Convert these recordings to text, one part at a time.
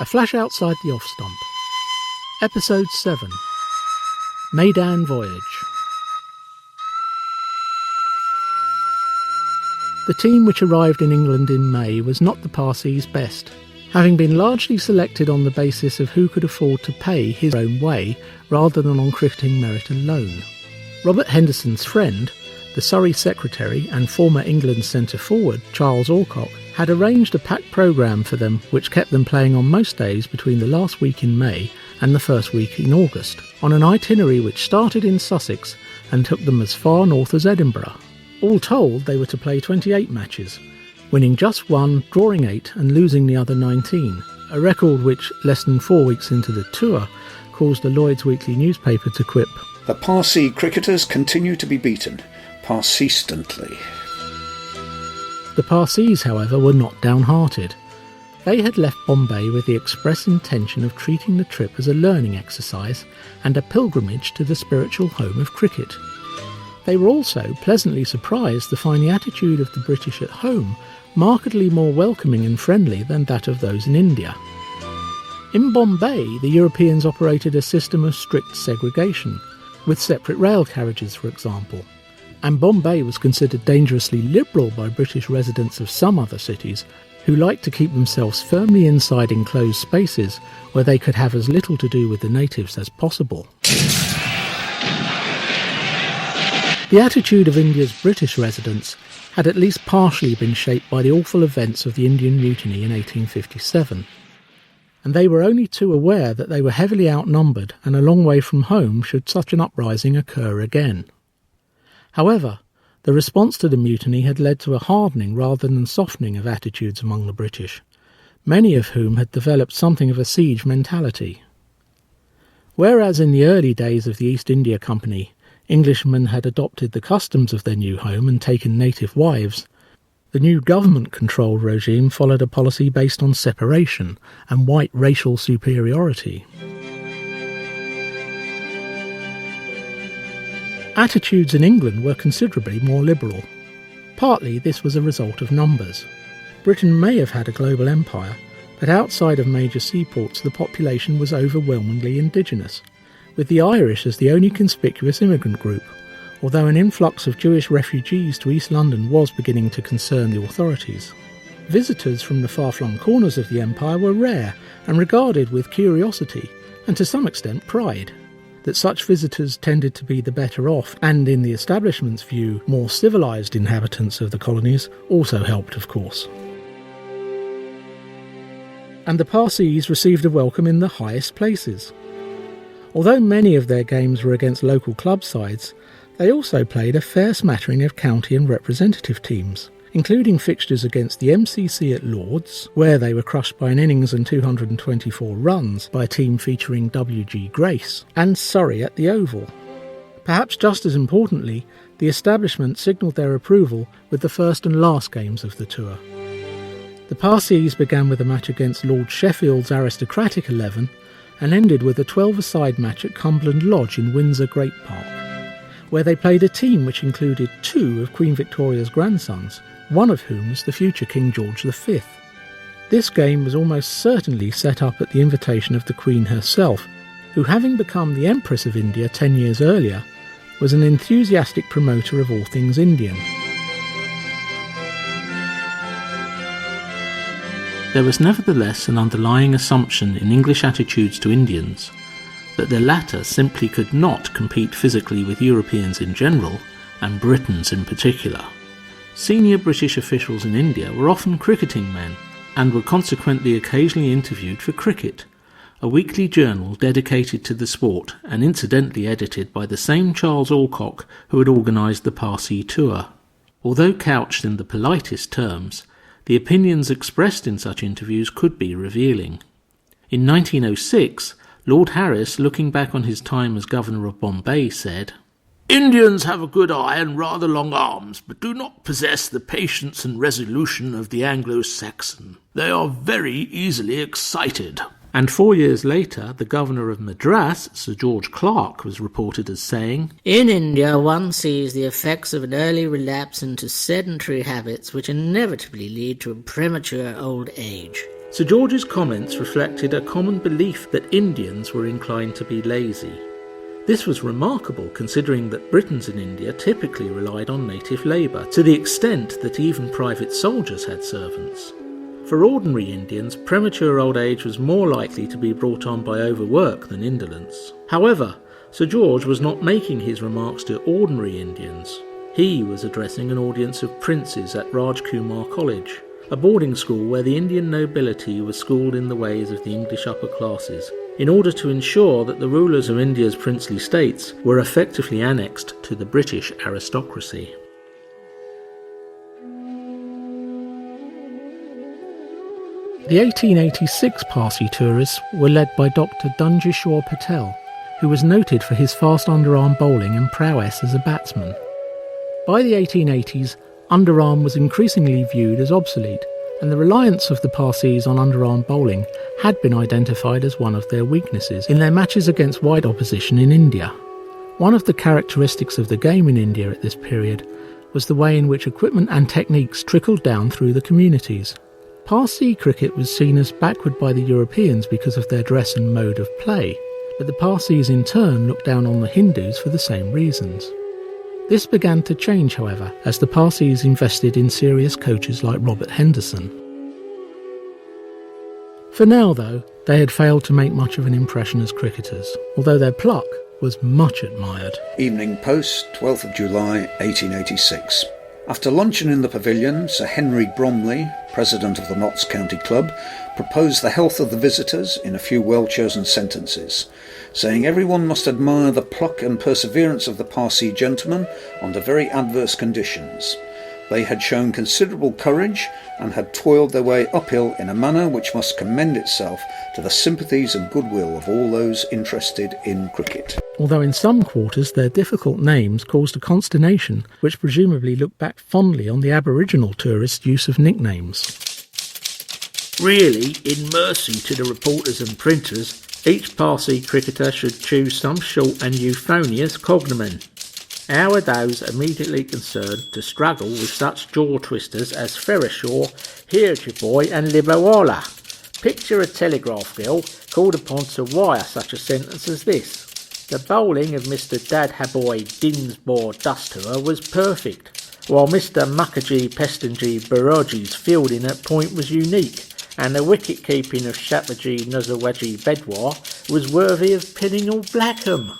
A Flash Outside the Off Stump. Episode 7. Maidan Voyage. The team which arrived in England in May was not the Parsees' best, having been largely selected on the basis of who could afford to pay his own way rather than on cricketing merit alone. Robert Henderson's friend, the Surrey secretary and former England centre-forward Charles Alcock, had arranged a packed programme for them which kept them playing on most days between the last week in May and the first week in August, on an itinerary which started in Sussex and took them as far north as Edinburgh. All told, they were to play 28 matches, winning just one, drawing 8 and losing the other 19, a record which, less than 4 weeks into the tour, caused the Lloyd's Weekly newspaper to quip, "The Parsee cricketers continue to be beaten, persistently." The Parsees, however, were not downhearted. They had left Bombay with the express intention of treating the trip as a learning exercise and a pilgrimage to the spiritual home of cricket. They were also pleasantly surprised to find the attitude of the British at home markedly more welcoming and friendly than that of those in India. In Bombay, the Europeans operated a system of strict segregation, with separate rail carriages, for example. And Bombay was considered dangerously liberal by British residents of some other cities who liked to keep themselves firmly inside enclosed spaces where they could have as little to do with the natives as possible. The attitude of India's British residents had at least partially been shaped by the awful events of the Indian Mutiny in 1857, and they were only too aware that they were heavily outnumbered and a long way from home should such an uprising occur again. However, the response to the mutiny had led to a hardening rather than softening of attitudes among the British, many of whom had developed something of a siege mentality. Whereas in the early days of the East India Company, Englishmen had adopted the customs of their new home and taken native wives, the new government-controlled regime followed a policy based on separation and white racial superiority. Attitudes in England were considerably more liberal. Partly this was a result of numbers. Britain may have had a global empire, but outside of major seaports the population was overwhelmingly indigenous, with the Irish as the only conspicuous immigrant group, although an influx of Jewish refugees to East London was beginning to concern the authorities. Visitors from the far-flung corners of the empire were rare and regarded with curiosity, and to some extent pride. That such visitors tended to be the better off and, in the establishment's view, more civilised inhabitants of the colonies also helped, of course. And the Parsees received a welcome in the highest places. Although many of their games were against local club sides, they also played a fair smattering of county and representative teams, including fixtures against the MCC at Lord's, where they were crushed by an innings and 224 runs by a team featuring W.G. Grace, and Surrey at the Oval. Perhaps just as importantly, the establishment signalled their approval with the first and last games of the tour. The Parsees began with a match against Lord Sheffield's aristocratic 11 and ended with a 12-a-side match at Cumberland Lodge in Windsor Great Park, where they played a team which included 2 of Queen Victoria's grandsons, one of whom was the future King George V. This game was almost certainly set up at the invitation of the Queen herself, who, having become the Empress of India 10 years earlier, was an enthusiastic promoter of all things Indian. There was nevertheless an underlying assumption in English attitudes to Indians that the latter simply could not compete physically with Europeans in general, and Britons in particular. Senior British officials in India were often cricketing men, and were consequently occasionally interviewed for Cricket, a weekly journal dedicated to the sport and incidentally edited by the same Charles Alcock who had organised the Parsee tour. Although couched in the politest terms, the opinions expressed in such interviews could be revealing. In 1906, Lord Harris, looking back on his time as Governor of Bombay, said, "Indians have a good eye and rather long arms, but do not possess the patience and resolution of the Anglo-Saxon. They are very easily excited." And 4 years later, the Governor of Madras, Sir George Clark, was reported as saying, "In India one sees the effects of an early relapse into sedentary habits which inevitably lead to a premature old age. Sir George's comments reflected a common belief that Indians were inclined to be lazy. This was remarkable considering that Britons in India typically relied on native labour, to the extent that even private soldiers had servants. For ordinary Indians, premature old age was more likely to be brought on by overwork than indolence. However, Sir George was not making his remarks to ordinary Indians. He was addressing an audience of princes at Rajkumar College, a boarding school where the Indian nobility was schooled in the ways of the English upper classes, in order to ensure that the rulers of India's princely states were effectively annexed to the British aristocracy. The 1886 Parsee tourists were led by Dr. Dunjishore Patel, who was noted for his fast underarm bowling and prowess as a batsman. By the 1880s, underarm was increasingly viewed as obsolete, and the reliance of the Parsees on underarm bowling had been identified as one of their weaknesses in their matches against white opposition in India. One of the characteristics of the game in India at this period was the way in which equipment and techniques trickled down through the communities. Parsee cricket was seen as backward by the Europeans because of their dress and mode of play, but the Parsees in turn looked down on the Hindus for the same reasons. This began to change, however, as the Parsees invested in serious coaches like Robert Henderson. For now, though, they had failed to make much of an impression as cricketers, although their pluck was much admired. Evening Post, 12th of July 1886. After luncheon in the pavilion, Sir Henry Bromley, president of the Notts County Club, proposed the health of the visitors in a few well-chosen sentences, saying everyone must admire the pluck and perseverance of the Parsee gentlemen under very adverse conditions. They had shown considerable courage and had toiled their way uphill in a manner which must commend itself to the sympathies and goodwill of all those interested in cricket. Although in some quarters their difficult names caused a consternation which presumably looked back fondly on the Aboriginal tourists' use of nicknames. Really, in mercy to the reporters and printers, each Parsee cricketer should choose some short and euphonious cognomen. How are those immediately concerned to struggle with such jaw-twisters as Ferrishaw, Herejiboy and Libawala? Picture a telegraph girl called upon to wire such a sentence as this. The bowling of Mr. Dadhaboy Dinsmore Duster was perfect, while Mr. Mukherjee Pestonjee Baroji's fielding at point was unique, and the wicket-keeping of Shapaji Nuzawaji Bedwar was worthy of Pinning Blackham.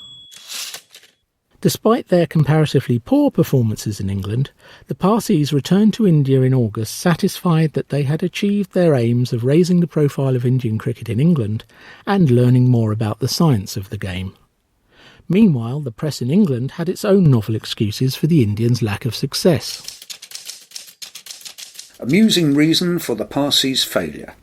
Despite their comparatively poor performances in England, the Parsees returned to India in August satisfied that they had achieved their aims of raising the profile of Indian cricket in England and learning more about the science of the game. Meanwhile, the press in England had its own novel excuses for the Indians' lack of success. Amusing reason for the Parsees' failure.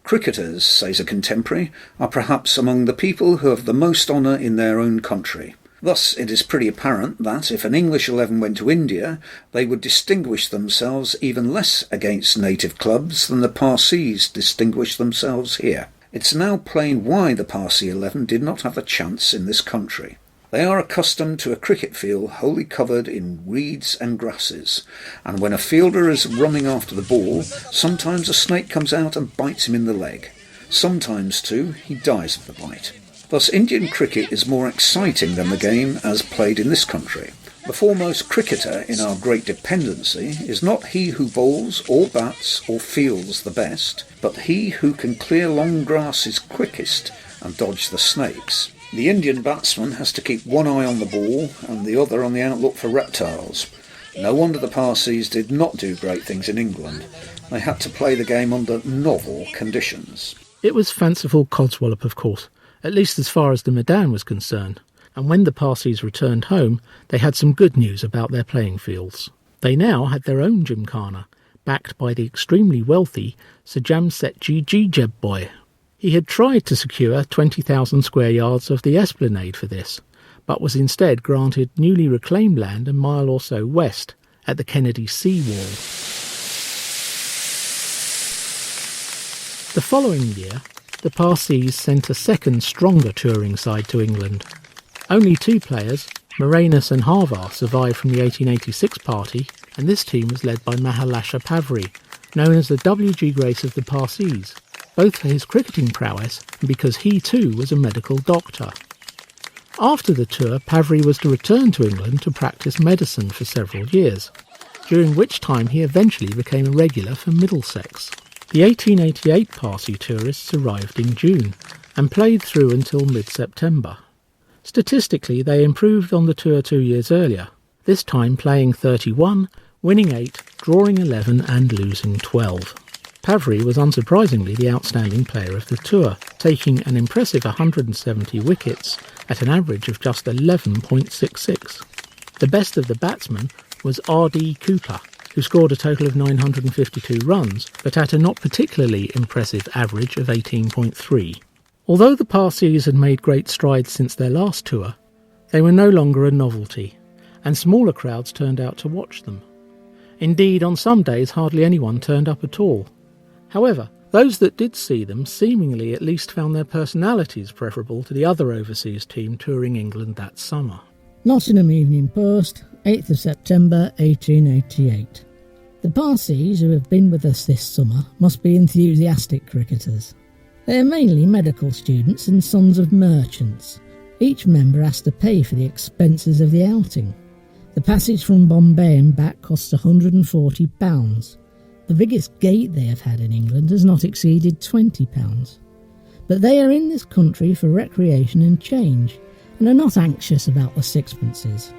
Cricketers, says a contemporary, are perhaps among the people who have the most honour in their own country. Thus it is pretty apparent that if an English 11 went to India, they would distinguish themselves even less against native clubs than the Parsees distinguished themselves here. It's now plain why the Parsee 11 did not have a chance in this country. They are accustomed to a cricket field wholly covered in reeds and grasses, and when a fielder is running after the ball, sometimes a snake comes out and bites him in the leg. Sometimes, too, he dies of the bite. Thus Indian cricket is more exciting than the game as played in this country. The foremost cricketer in our great dependency is not he who bowls or bats or fields the best, but he who can clear long grasses quickest and dodge the snakes. The Indian batsman has to keep one eye on the ball and the other on the outlook for reptiles. No wonder the Parsees did not do great things in England. They had to play the game under novel conditions. It was fanciful codswallop, of course, at least as far as the Maidan was concerned, and when the Parsees returned home, they had some good news about their playing fields. They now had their own gymkhana, backed by the extremely wealthy Sir Jamsetji Jeejebboy. He had tried to secure 20,000 square yards of the esplanade for this, but was instead granted newly reclaimed land a mile or so west at the Kennedy sea wall. The following year, the Parsees sent a second, stronger touring side to England. Only two players, Moranis and Harvar, survived from the 1886 party, and this team was led by Mahalasha Pavri, known as the W.G. Grace of the Parsees. both for his cricketing prowess and because he too was a medical doctor. After the tour, Parsees was to return to England to practice medicine for several years, during which time he eventually became a regular for Middlesex. The 1888 Parsees tourists arrived in June and played through until mid-September. Statistically, they improved on the tour 2 years earlier, this time playing 31, winning 8, drawing 11 and losing 12. Parsees was unsurprisingly the outstanding player of the tour, taking an impressive 170 wickets at an average of just 11.66. The best of the batsmen was R.D. Cooper, who scored a total of 952 runs, but at a not particularly impressive average of 18.3. Although the Parsees had made great strides since their last tour, they were no longer a novelty, and smaller crowds turned out to watch them. Indeed, on some days hardly anyone turned up at all. However, those that did see them seemingly at least found their personalities preferable to the other overseas team touring England that summer. Nottingham Evening Post, 8th of September 1888. The Parsees who have been with us this summer must be enthusiastic cricketers. They are mainly medical students and sons of merchants. Each member has to pay for the expenses of the outing. The passage from Bombay and back costs £140. The biggest gate they have had in England has not exceeded £20. But they are in this country for recreation and change, and are not anxious about the sixpences.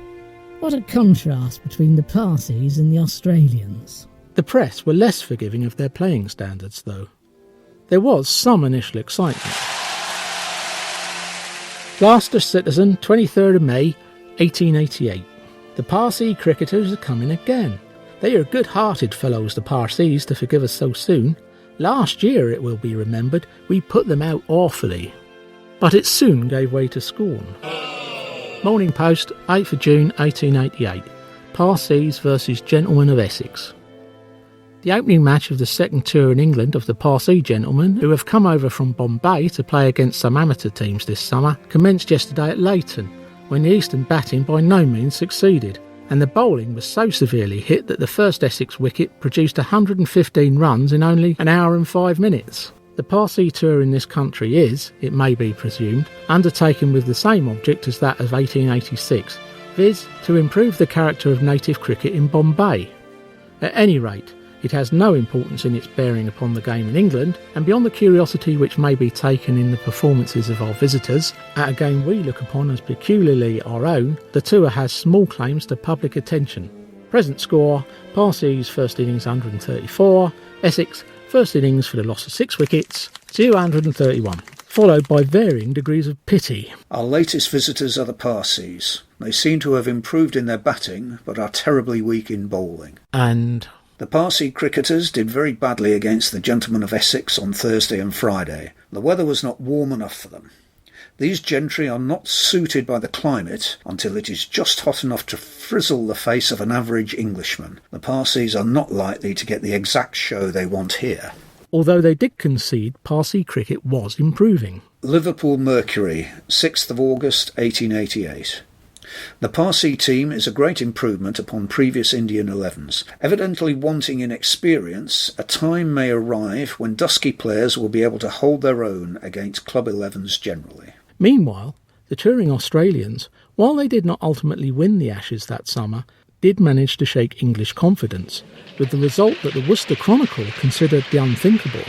What a contrast between the Parsees and the Australians. The press were less forgiving of their playing standards, though. There was some initial excitement. Gloucester Citizen, 23rd of May, 1888. The Parsees cricketers are coming again. They are good-hearted fellows, the Parsees, to forgive us so soon. Last year, it will be remembered, we put them out awfully. But it soon gave way to scorn. Morning Post, 8th of June 1888. Parsees versus Gentlemen of Essex. The opening match of the second tour in England of the Parsees gentlemen, who have come over from Bombay to play against some amateur teams this summer, commenced yesterday at Leighton, when the Eastern batting by no means succeeded, and the bowling was so severely hit that the first Essex wicket produced 115 runs in only an hour and 5 minutes. The Parsees tour in this country is, it may be presumed, undertaken with the same object as that of 1886, viz. To improve the character of native cricket in Bombay. At any rate, it has no importance in its bearing upon the game in England, and beyond the curiosity which may be taken in the performances of our visitors, at a game we look upon as peculiarly our own, the tour has small claims to public attention. Present score, Parsees first innings 134, Essex first innings for the loss of 6 wickets, 231, followed by varying degrees of pity. Our latest visitors are the Parsees. They seem to have improved in their batting, but are terribly weak in bowling. And the Parsees cricketers did very badly against the Gentlemen of Essex on Thursday and Friday. The weather was not warm enough for them. These gentry are not suited by the climate until it is just hot enough to frizzle the face of an average Englishman. The Parsees are not likely to get the exact show they want here. Although they did concede, Parsees cricket was improving. Liverpool Mercury, 6th of August 1888. The Parsees team is a great improvement upon previous Indian 11s. Evidently wanting in experience, a time may arrive when dusky players will be able to hold their own against club 11s generally. Meanwhile, the touring Australians, while they did not ultimately win the Ashes that summer, did manage to shake English confidence, with the result that the Worcester Chronicle considered the unthinkable.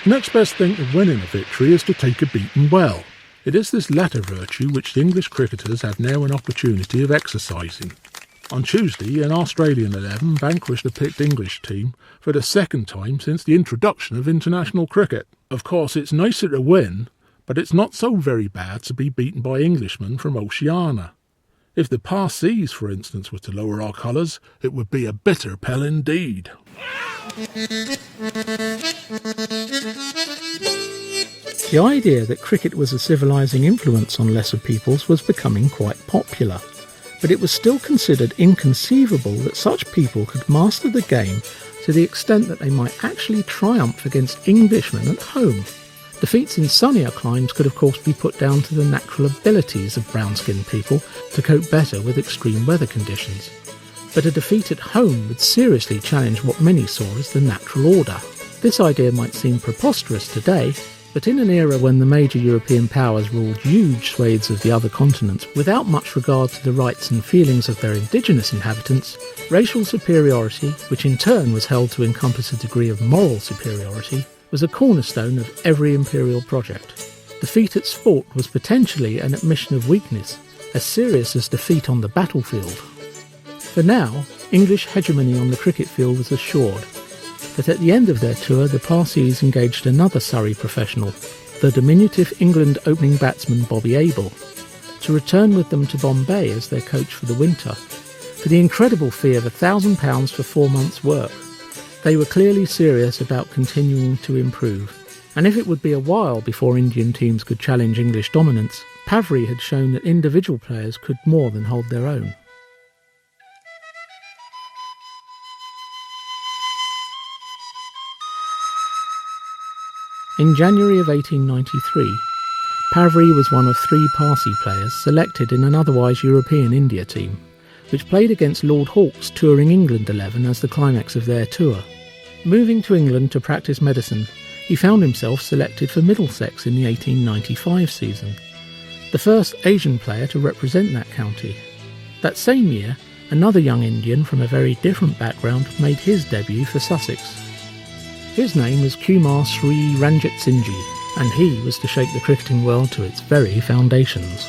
The next best thing to winning a victory is to take a beating well. It is this latter virtue which the English cricketers have now an opportunity of exercising. On Tuesday, an Australian 11 vanquished the picked English team for the second time since the introduction of international cricket. Of course, it's nicer to win, but it's not so very bad to be beaten by Englishmen from Oceania. If the Parsees, for instance, were to lower our colours, it would be a bitter pell indeed. The idea that cricket was a civilising influence on lesser peoples was becoming quite popular, but it was still considered inconceivable that such people could master the game to the extent that they might actually triumph against Englishmen at home. Defeats in sunnier climes could of course be put down to the natural abilities of brown-skinned people to cope better with extreme weather conditions, but a defeat at home would seriously challenge what many saw as the natural order. This idea might seem preposterous today, but in an era when the major European powers ruled huge swathes of the other continents without much regard to the rights and feelings of their indigenous inhabitants, racial superiority, which in turn was held to encompass a degree of moral superiority, was a cornerstone of every imperial project. Defeat at sport was potentially an admission of weakness, as serious as defeat on the battlefield. For now, English hegemony on the cricket field was assured, but at the end of their tour the Parsees engaged another Surrey professional, the diminutive England opening batsman Bobby Abel, to return with them to Bombay as their coach for the winter, for the incredible fee of £1,000 for 4 months' work. They were clearly serious about continuing to improve, and if it would be a while before Indian teams could challenge English dominance, Pavry had shown that individual players could more than hold their own. In January of 1893, Pavry was one of 3 Parsee players selected in an otherwise European India team, which played against Lord Hawke's touring England 11 as the climax of their tour. Moving to England to practice medicine, he found himself selected for Middlesex in the 1895 season, the first Asian player to represent that county. That same year, another young Indian from a very different background made his debut for Sussex. His name was Kumar Sri Ranjit Singh, and he was to shake the cricketing world to its very foundations.